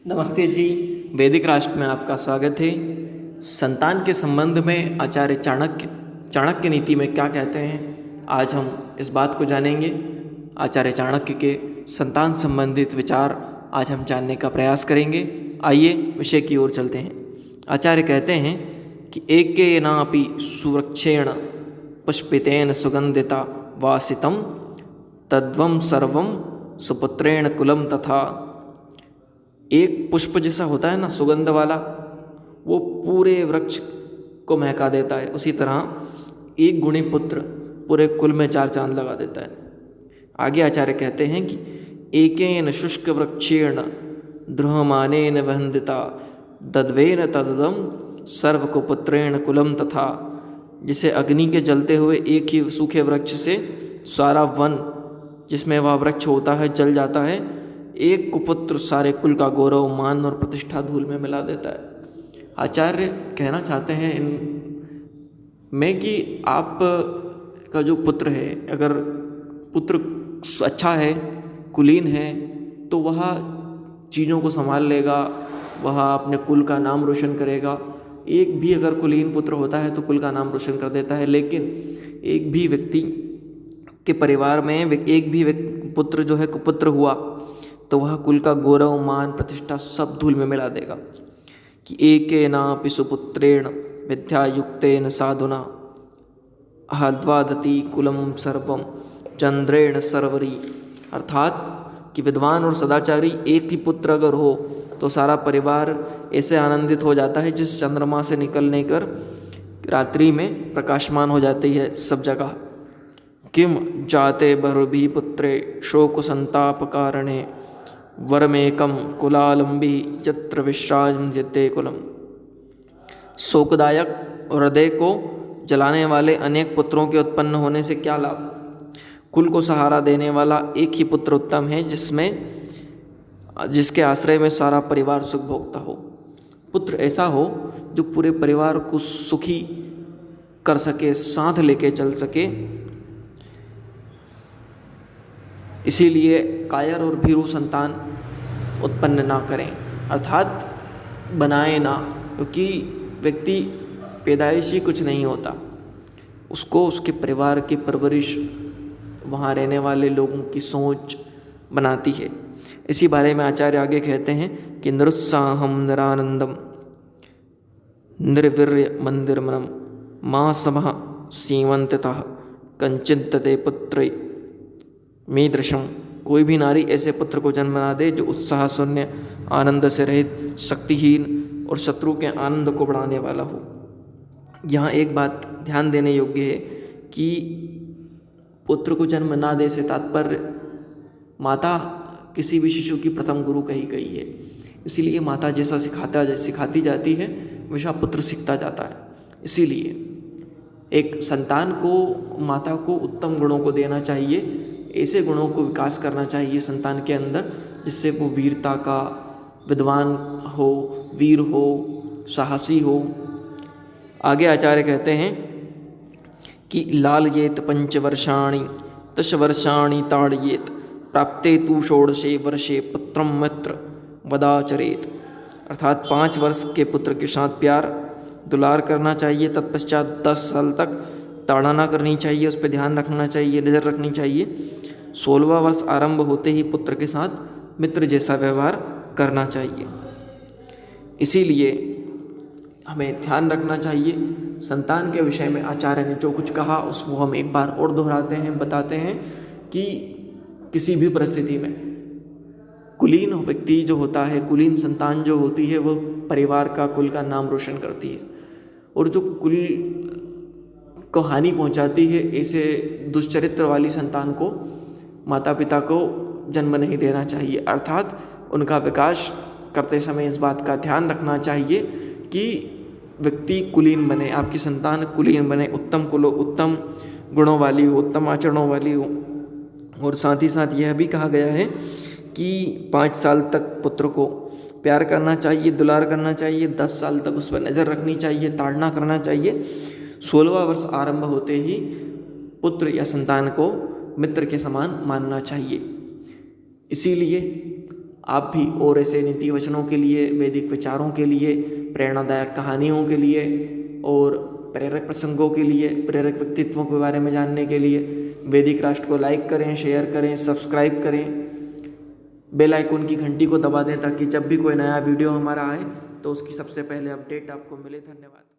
नमस्ते जी। वैदिक राष्ट्र में आपका स्वागत है। संतान के संबंध में आचार्य चाणक्य नीति में क्या कहते हैं, आज हम इस बात को जानेंगे। आचार्य चाणक्य के संतान संबंधित विचार आज हम जानने का प्रयास करेंगे। आइए विषय की ओर चलते हैं। आचार्य कहते हैं कि एकेनापि सुवृक्षेण पुष्पितेन सुगंधिता वासितम तद्वं सर्वं सुपुत्रेण कुलम तथा। एक पुष्प जैसा होता है ना, सुगंध वाला, वो पूरे वृक्ष को महका देता है। उसी तरह एक गुणी पुत्र पूरे कुल में चार चांद लगा देता है। आगे आचार्य कहते हैं कि एकेन शुष्क वृक्षेण द्रुहमानेन वन्दिता दद्वेन तददम सर्वकुपुत्रेण कुलम तथा। जिसे अग्नि के जलते हुए एक ही सूखे वृक्ष से सारा वन जिसमें वह वृक्ष होता है जल जाता है, एक कुपुत्र सारे कुल का गौरव, मान और प्रतिष्ठा धूल में मिला देता है। आचार्य कहना चाहते हैं मैं कि आप का जो पुत्र है, अगर पुत्र अच्छा है, कुलीन है, तो वह चीज़ों को संभाल लेगा, वह अपने कुल का नाम रोशन करेगा। एक भी अगर कुलीन पुत्र होता है तो कुल का नाम रोशन कर देता है, लेकिन एक भी व्यक्ति के परिवार में एक भी पुत्र जो है कुपुत्र हुआ तो वह कुल का गौरव, मान, प्रतिष्ठा सब धूल में मिला देगा। कि एकेनापि सुपुत्रेण विद्यायुक्तेन साधुना हद्वादति कुलम सर्वम चंद्रेण सर्वरी। अर्थात कि विद्वान और सदाचारी एक ही पुत्र अगर हो तो सारा परिवार ऐसे आनंदित हो जाता है जिस चंद्रमा से निकलने कर रात्रि में प्रकाशमान हो जाती है सब जगह। किम जाते बहुभी पुत्रे शोक संताप कारणे वरमेकम कुलालंबी यत्र विश्राजते कुलम। शोकदायक हृदय को जलाने वाले अनेक पुत्रों के उत्पन्न होने से क्या लाभ। कुल को सहारा देने वाला एक ही पुत्र उत्तम है जिसके आश्रय में सारा परिवार सुख भोगता हो। पुत्र ऐसा हो जो पूरे परिवार को सुखी कर सके, साथ लेके चल सके। इसीलिए कायर और भीरू संतान उत्पन्न ना करें, अर्थात बनाए ना, क्योंकि व्यक्ति पैदाइशी कुछ नहीं होता, उसको उसके परिवार की परवरिश, वहाँ रहने वाले लोगों की सोच बनाती है। इसी बारे में आचार्य आगे कहते हैं कि निरुत्साहम निरानंदम निर्वीर्य मंदिरमनम माँ समः सीमंततः कंचिंतते पुत्रे मीदृशम। कोई भी नारी ऐसे पुत्र को जन्म ना दे जो उत्साह शून्य, आनंद से रहित, शक्तिहीन और शत्रु के आनंद को बढ़ाने वाला हो। यहाँ एक बात ध्यान देने योग्य है कि पुत्र को जन्म ना दे से तात्पर्य माता किसी भी शिशु की प्रथम गुरु कही गई है। इसीलिए माता जैसा सिखाती जाती है वैसा पुत्र सीखता जाता है। इसीलिए एक संतान को, माता को उत्तम गुणों को देना चाहिए, ऐसे गुणों को विकास करना चाहिए संतान के अंदर जिससे वो वीरता का, विद्वान हो, वीर हो, साहसी हो। आगे आचार्य कहते हैं कि लालयेत पंचवर्षाणि दशवर्षाणि ताड़येत प्राप्ते तु षोडशे वर्षे पुत्रम मित्र वदाचरेत। अर्थात 5 वर्ष के पुत्र के साथ प्यार दुलार करना चाहिए, तत्पश्चात 10 साल तक ताड़ना करनी चाहिए, उस पर ध्यान रखना चाहिए, नज़र रखनी चाहिए। 16वां वर्ष आरंभ होते ही पुत्र के साथ मित्र जैसा व्यवहार करना चाहिए। इसीलिए हमें ध्यान रखना चाहिए। संतान के विषय में आचार्य ने जो कुछ कहा उसको हम एक बार और दोहराते हैं, बताते हैं कि किसी भी परिस्थिति में कुलीन व्यक्ति जो होता है, कुलीन संतान जो होती है, वो परिवार का, कुल का नाम रोशन करती है, और जो कुल को हानि पहुंचाती है, ऐसे दुष्चरित्र वाली संतान को माता पिता को जन्म नहीं देना चाहिए। अर्थात उनका विकास करते समय इस बात का ध्यान रखना चाहिए कि व्यक्ति कुलीन बने, आपकी संतान कुलीन बने, उत्तम कुल, उत्तम गुणों वाली हो, उत्तम आचरणों वाली हो। और साथ ही साथ यह भी कहा गया है कि 5 साल तक पुत्र को प्यार करना चाहिए, दुलार करना चाहिए, 10 साल तक उस पर नज़र रखनी चाहिए, ताड़ना करना चाहिए। 16वां वर्ष आरंभ होते ही पुत्र या संतान को मित्र के समान मानना चाहिए। इसीलिए आप भी और ऐसे नीति वचनों के लिए, वैदिक विचारों के लिए, प्रेरणादायक कहानियों के लिए और प्रेरक प्रसंगों के लिए, प्रेरक व्यक्तित्वों के बारे में जानने के लिए वैदिक राष्ट्र को लाइक करें, शेयर करें, सब्सक्राइब करें, बेल आइकन की घंटी को दबा दें ताकि जब भी कोई नया वीडियो हमारा आए तो उसकी सबसे पहले अपडेट आपको मिले। धन्यवाद।